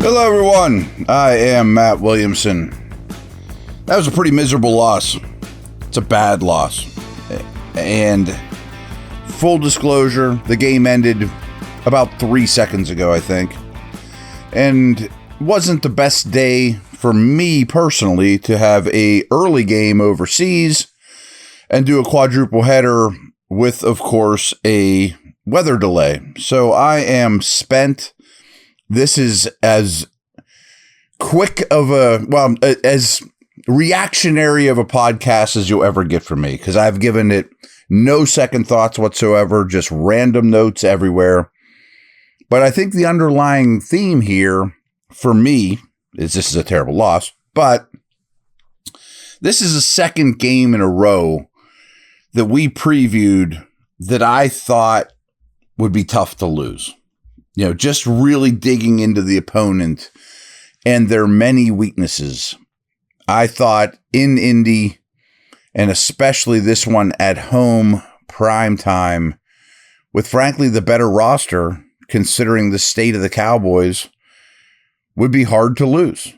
Hello, everyone. I am Matt Williamson. That was a pretty miserable loss. It's a bad loss. And full disclosure, the game ended about 3 seconds ago, I think. And it wasn't the best day for me personally to have a early game overseas and do a quadruple header with, of course, a weather delay. So I am spent. This is as quick of as reactionary of a podcast as you'll ever get from me, because I've given it no second thoughts whatsoever, just random notes everywhere. But I think the underlying theme here for me is this is a terrible loss, but this is the second game in a row that we previewed that I thought would be tough to lose. You know, just really digging into the opponent and their many weaknesses. I thought in Indy, and especially this one at home, prime time, with frankly the better roster, considering the state of the Cowboys, would be hard to lose.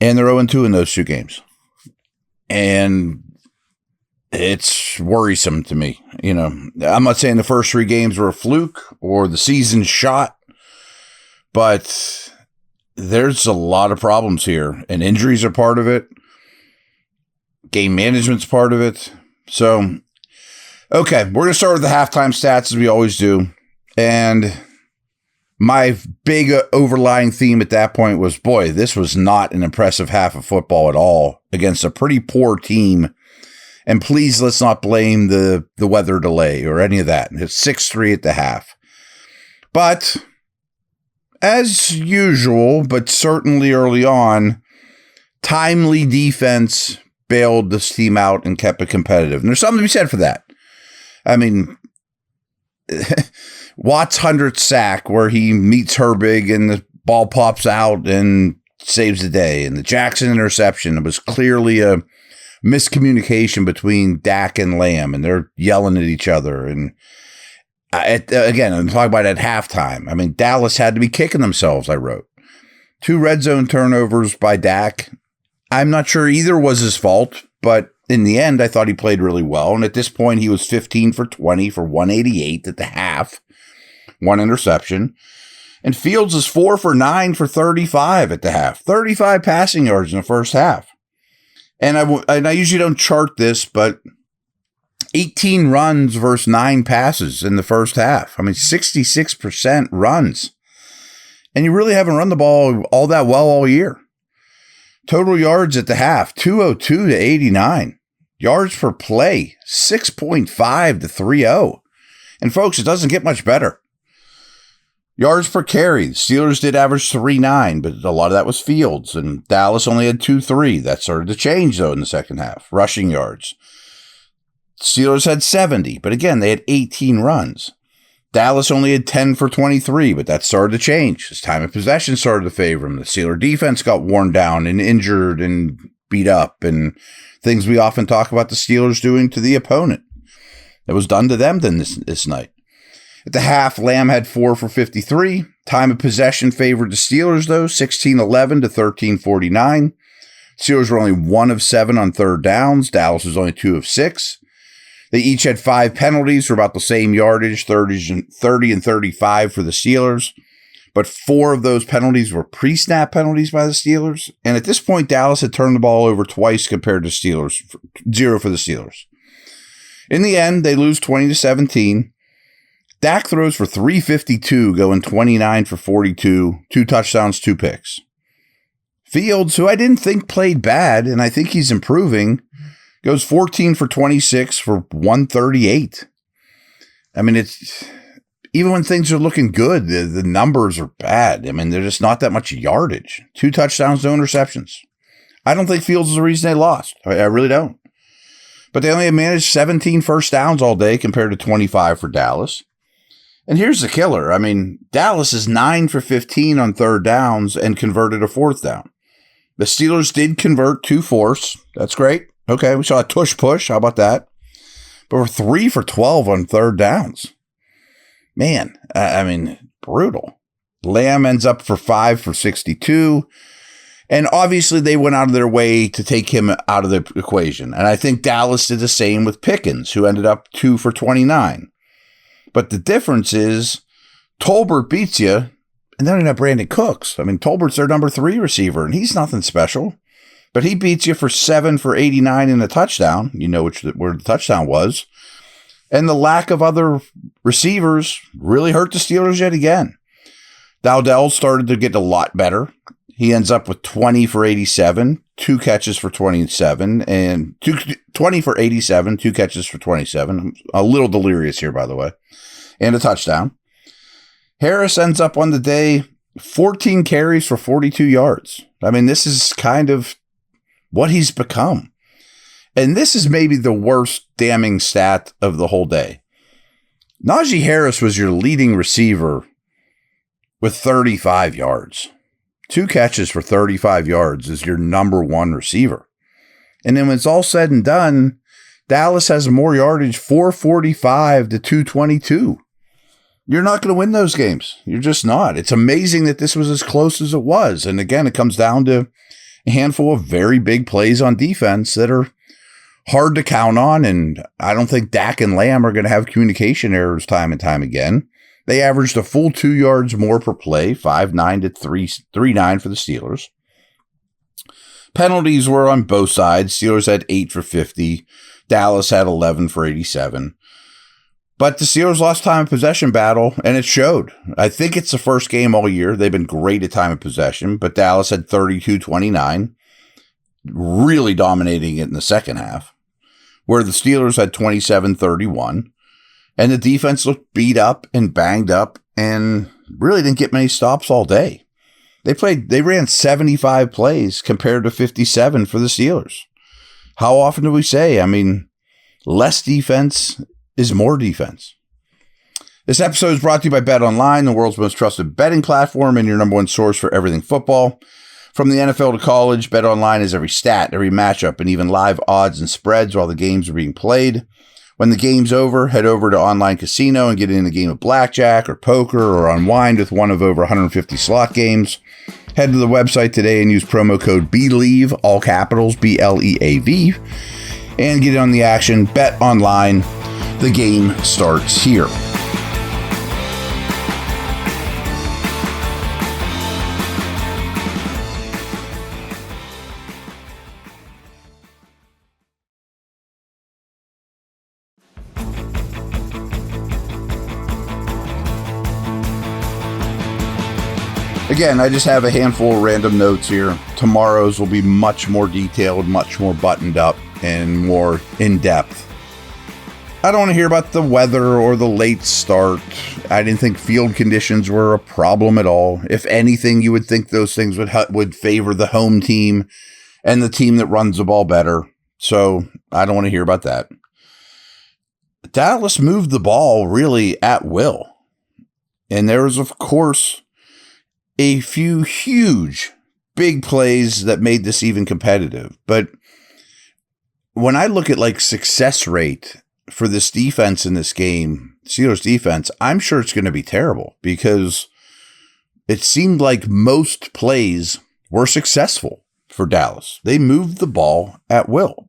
And they're 0-2 in those two games. And it's worrisome to me. You know, I'm not saying the first three games were a fluke or the season's shot, but there's a lot of problems here, and injuries are part of it. Game management's part of it. So, okay, we're going to start with the halftime stats as we always do. And my big overlying theme at that point was, boy, this was not an impressive half of football at all against a pretty poor team. And please, let's not blame the weather delay or any of that. It's 6-3 at the half. But as usual, but certainly early on, timely defense bailed this team out and kept it competitive. And there's something to be said for that. I mean, Watt's 100th sack where he meets Herbig and the ball pops out and saves the day. And the Jackson interception, it was clearly a miscommunication between Dak and Lamb, and they're yelling at each other. And again, I'm talking about at halftime. I mean, Dallas had to be kicking themselves, I wrote. 2 red zone turnovers by Dak. I'm not sure either was his fault, but in the end, I thought he played really well. And at this point, he was 15 for 20 for 188 at the half, 1 interception. And Fields is 4 for 9 for 35 at the half, 35 passing yards in the first half. And I usually don't chart this, but 18 runs versus 9 passes in the first half. I mean, 66% runs. And you really haven't run the ball all that well all year. Total yards at the half, 202 to 89. Yards per play, 6.5 to 3.0. And folks, it doesn't get much better. Yards per carry, the Steelers did average 3.9, but a lot of that was Fields, and Dallas only had 2.3. That started to change, though, in the second half. Rushing yards. Steelers had 70, but again, they had 18 runs. Dallas only had 10 for 23, but that started to change. As time of possession started to favor them. The Steeler defense got worn down and injured and beat up, and things we often talk about the Steelers doing to the opponent. It was done to them then this night. At the half, Lamb had 4 for 53. Time of possession favored the Steelers, though, 16-11 to 13-49. Steelers were only 1 of 7 on third downs. Dallas was only 2 of 6. They each had 5 penalties for about the same yardage, 30 and 35 for the Steelers. But 4 of those penalties were pre-snap penalties by the Steelers. And at this point, Dallas had turned the ball over twice compared to Steelers, 0 for the Steelers. In the end, they lose 20-17. Dak throws for 352, going 29 for 42, 2 touchdowns, 2 picks. Fields, who I didn't think played bad, and I think he's improving, goes 14 for 26 for 138. I mean, it's even when things are looking good, the numbers are bad. I mean, there's just not that much yardage. 2 touchdowns, no interceptions. I don't think Fields is the reason they lost. I really don't. But they only managed 17 first downs all day compared to 25 for Dallas. And here's the killer. I mean, Dallas is 9 for 15 on third downs and converted a 4th down. The Steelers did convert 2 fourths. That's great. Okay, we saw a tush push. How about that? But we're 3 for 12 on third downs. Man, I mean, brutal. Lamb ends up for 5 for 62. And obviously they went out of their way to take him out of the equation. And I think Dallas did the same with Pickens, who ended up 2 for 29. But the difference is Tolbert beats you, and then you have Brandon Cooks. I mean, Tolbert's their number 3 receiver, and he's nothing special. But he beats you for 7 for 89 and a touchdown. You know where the touchdown was. And the lack of other receivers really hurt the Steelers yet again. Dowdell started to get a lot better. He ends up with 20 for 87, 2 catches for 27, and 20 for 87, 2 catches for 27. I'm a little delirious here, by the way, and a touchdown. Harris ends up on the day 14 carries for 42 yards. I mean, this is kind of what he's become. And this is maybe the worst damning stat of the whole day. Najee Harris was your leading receiver with 35 yards. 2 catches for 35 yards is your number 1 receiver. And then when it's all said and done, Dallas has more yardage, 445 to 222. You're not going to win those games. You're just not. It's amazing that this was as close as it was. And again, it comes down to a handful of very big plays on defense that are hard to count on. And I don't think Dak and Lamb are going to have communication errors time and time again. They averaged a full 2 yards more per play, 5.9 to 3.9 for the Steelers. Penalties were on both sides. Steelers had 8 for 50. Dallas had 11 for 87. But the Steelers lost time of possession battle, and it showed. I think it's the first game all year. They've been great at time of possession, but Dallas had 32-29, really dominating it in the second half, where the Steelers had 27-31. And the defense looked beat up and banged up and really didn't get many stops all day. They ran 75 plays compared to 57 for the Steelers. How often do we say, I mean, less defense is more defense? This episode is brought to you by BetOnline, the world's most trusted betting platform and your number 1 source for everything football. From the NFL to college, BetOnline has every stat, every matchup, and even live odds and spreads while the games are being played. When the game's over, head over to online casino and get in a game of blackjack or poker or unwind with one of over 150 slot games. Head to the website today and use promo code BELIEVE, all capitals, BLEAV, and get on the action. Bet online. The game starts here. Again, I just have a handful of random notes here. Tomorrow's will be much more detailed, much more buttoned up, and more in-depth. I don't want to hear about the weather or the late start. I didn't think field conditions were a problem at all. If anything, you would think those things would favor the home team and the team that runs the ball better. So I don't want to hear about that. Dallas moved the ball really at will. And there was, of course, a few huge, big plays that made this even competitive. But when I look at like success rate for this defense in this game, Steelers defense, I'm sure it's going to be terrible because it seemed like most plays were successful for Dallas. They moved the ball at will.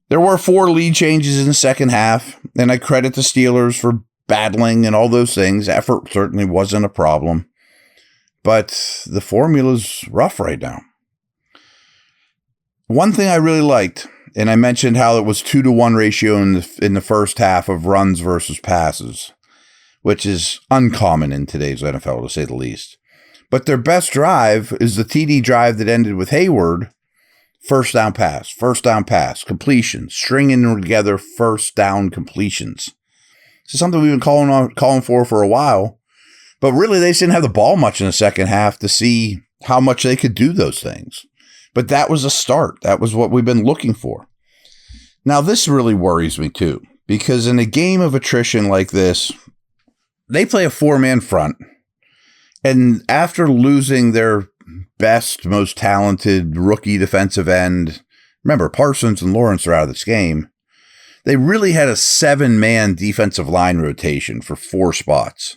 There were 4 lead changes in the second half, and I credit the Steelers for battling and all those things. Effort certainly wasn't a problem. But the formula's rough right now. One thing I really liked, and I mentioned how it was 2-to-1 ratio in the first half of runs versus passes, which is uncommon in today's NFL, to say the least. But their best drive is the TD drive that ended with Hayward, first down pass, completions, stringing them together first down completions. This is something we've been calling for a while. But really, they just didn't have the ball much in the second half to see how much they could do those things. But that was a start. That was what we've been looking for. Now, this really worries me, too, because in a game of attrition like this, they play a 4-man front. And after losing their best, most talented rookie defensive end, remember, Parsons and Lawrence are out of this game, they really had a 7-man defensive line rotation for 4 spots.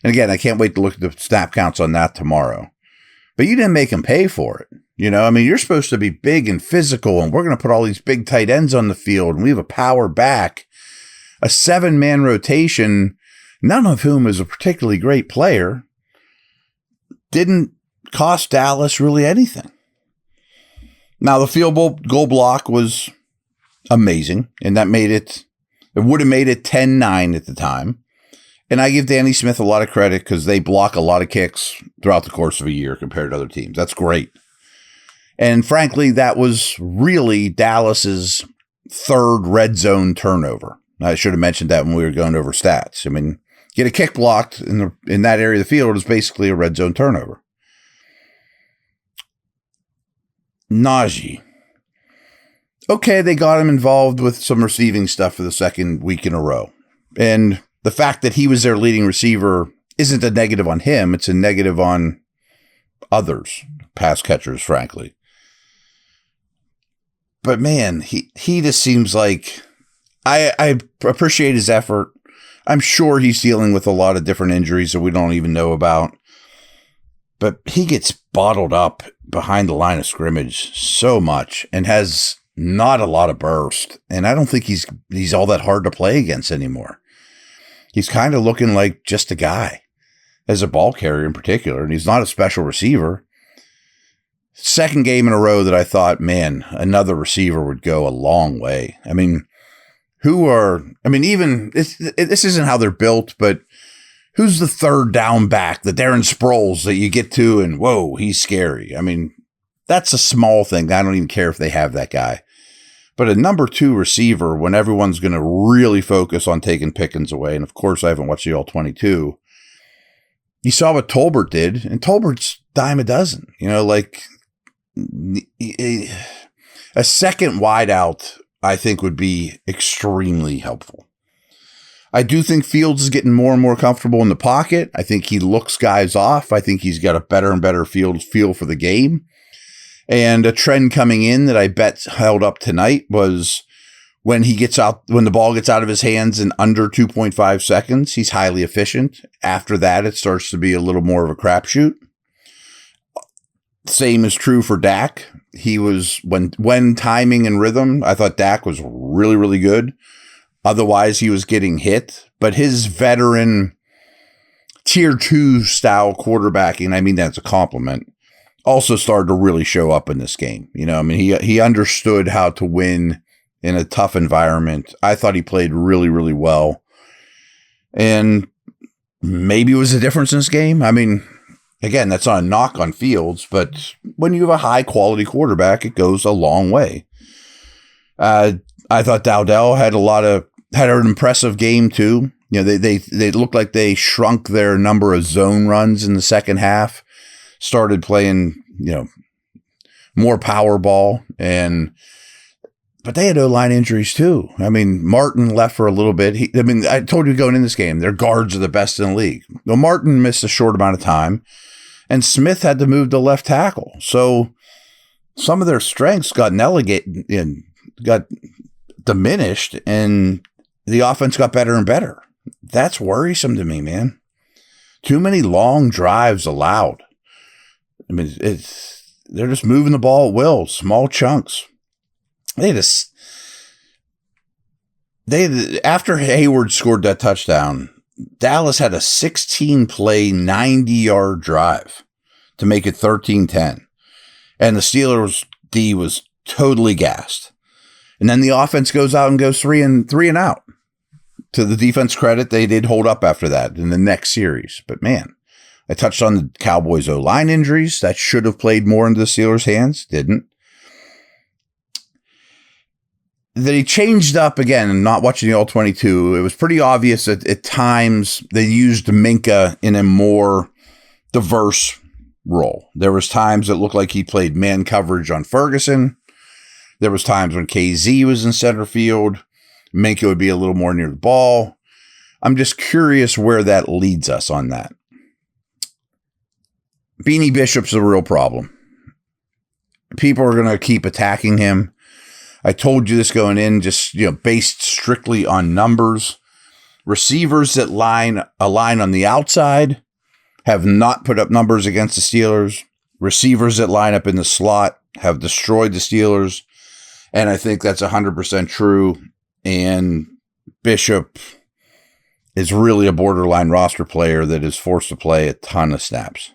And again, I can't wait to look at the snap counts on that tomorrow. But you didn't make him pay for it. You're supposed to be big and physical, and we're going to put all these big tight ends on the field, and we have a power back. A 7-man rotation, none of whom is a particularly great player, didn't cost Dallas really anything. Now, the field goal block was amazing, and that would have made it 10-9 at the time. And I give Danny Smith a lot of credit because they block a lot of kicks throughout the course of a year compared to other teams. That's great. And frankly, that was really Dallas's third red zone turnover. I should have mentioned that when we were going over stats. Get a kick blocked in that area of the field is basically a red zone turnover. Najee. Okay, they got him involved with some receiving stuff for the second week in a row. And the fact that he was their leading receiver isn't a negative on him. It's a negative on others, pass catchers, frankly. But man, he just seems like I appreciate his effort. I'm sure he's dealing with a lot of different injuries that we don't even know about. But he gets bottled up behind the line of scrimmage so much and has not a lot of burst. And I don't think he's all that hard to play against anymore. He's kind of looking like just a guy as a ball carrier in particular. And he's not a special receiver. Second game in a row that I thought, man, another receiver would go a long way. This isn't how they're built, but who's the third down back, the Darren Sproles that you get to and, whoa, he's scary. That's a small thing. I don't even care if they have that guy. But a number 2 receiver, when everyone's going to really focus on taking Pickens away, and of course I haven't watched the All-22, you saw what Tolbert did, and Tolbert's dime a dozen. A second wideout, I think, would be extremely helpful. I do think Fields is getting more and more comfortable in the pocket. I think he looks guys off. I think he's got a better and better feel for the game. And a trend coming in that I bet held up tonight was when the ball gets out of his hands in under 2.5 seconds, he's highly efficient. After that, it starts to be a little more of a crapshoot. Same is true for Dak. He was, when timing and rhythm, I thought Dak was really, really good. Otherwise, he was getting hit. But his veteran tier 2 style quarterbacking, that's a compliment, also started to really show up in this game. He understood how to win in a tough environment. I thought he played really, really well. And maybe it was a difference in this game. Again, that's not a knock on Fields, but when you have a high-quality quarterback, it goes a long way. I thought Dowdell had an impressive game too. They looked like they shrunk their number of zone runs in the second half, started playing, more power ball, but they had O-line injuries too. Martin left for a little bit. I told you going in this game, their guards are the best in the league. Well, Martin missed a short amount of time, and Smith had to move to left tackle. So some of their strengths got diminished, and the offense got better and better. That's worrisome to me, man. Too many long drives allowed. They're just moving the ball at will, small chunks. After Hayward scored that touchdown, Dallas had a 16-play, 90-yard drive to make it 13-10. And the Steelers' D was totally gassed. And then the offense goes out and goes three and out. To the defense credit, they did hold up after that in the next series. But man, I touched on the Cowboys' O-line injuries. That should have played more into the Steelers' hands. Didn't. They changed up again, and not watching the All-22. It was pretty obvious that at times they used Minka in a more diverse role. There was times it looked like he played man coverage on Ferguson. There was times when KZ was in center field. Minka would be a little more near the ball. I'm just curious where that leads us on that. Beanie Bishop's a real problem. People are going to keep attacking him. I told you this going in, just based strictly on numbers. Receivers that align on the outside have not put up numbers against the Steelers. Receivers that line up in the slot have destroyed the Steelers. And I think that's 100% true. And Bishop is really a borderline roster player that is forced to play a ton of snaps.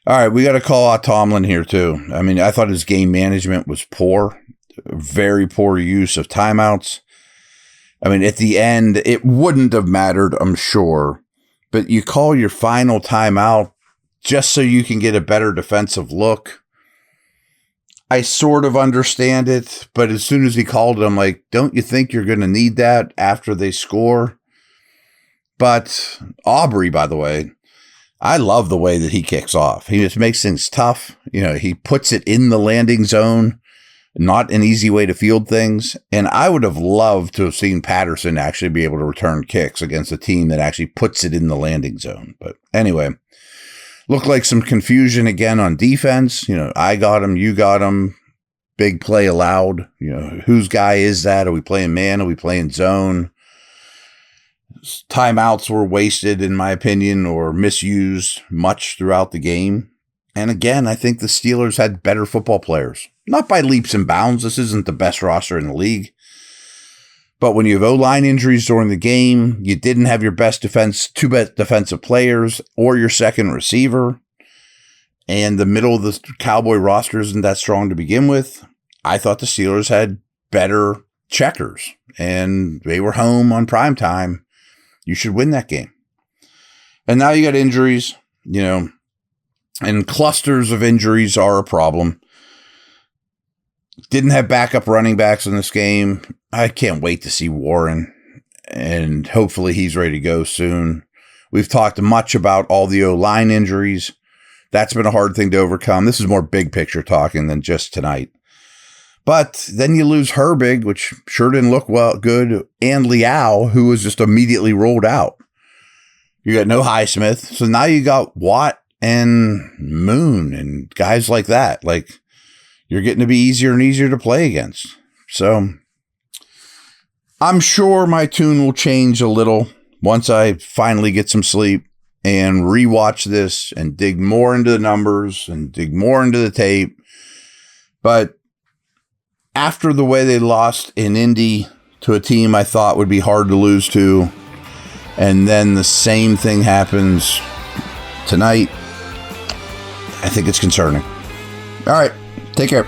All right, we got to call out Tomlin here too. I mean, I thought his game management was poor. Very poor use of timeouts. I mean, at the end, it wouldn't have mattered, I'm sure. But you call your final timeout just so you can get a better defensive look. I sort of understand it, but as soon as he called it, I'm like, don't you think you're going to need that after they score? But Aubrey, by the way, I love the way that he kicks off. He just makes things tough. You know, he puts it in the landing zone, not an easy way to field things. And I would have loved to have seen Patterson actually be able to return kicks against a team that actually puts it in the landing zone. But anyway, looked like some confusion again on defense. You know, I got him, you got him. Big play allowed. You know, whose guy is that? Are we playing man? Are we playing zone? Timeouts were wasted, in my opinion, or misused much throughout the game. And again, I think the Steelers had better football players. Not by leaps and bounds. This isn't the best roster in the league. But when you have O-line injuries during the game, you didn't have your two best defensive players or your second receiver, and the middle of the Cowboy roster isn't that strong to begin with, I thought the Steelers had better checkers, and they were home on prime time. You should win that game. And now you got injuries, you know, and clusters of injuries are a problem. Didn't have backup running backs in this game. I can't wait to see Warren, and hopefully he's ready to go soon. We've talked much about all the O-line injuries. That's been a hard thing to overcome. This is more big picture talking than just tonight. But then you lose Herbig, which sure didn't look good, and Liao, who was just immediately rolled out. You got no Highsmith. So now you got Watt and Moon and guys like that. Like, you're getting to be easier and easier to play against. So I'm sure my tune will change a little once I finally get some sleep and rewatch this and dig more into the numbers and dig more into the tape. But after the way they lost in Indy to a team I thought would be hard to lose to, and then the same thing happens tonight, I think it's concerning. All right, take care.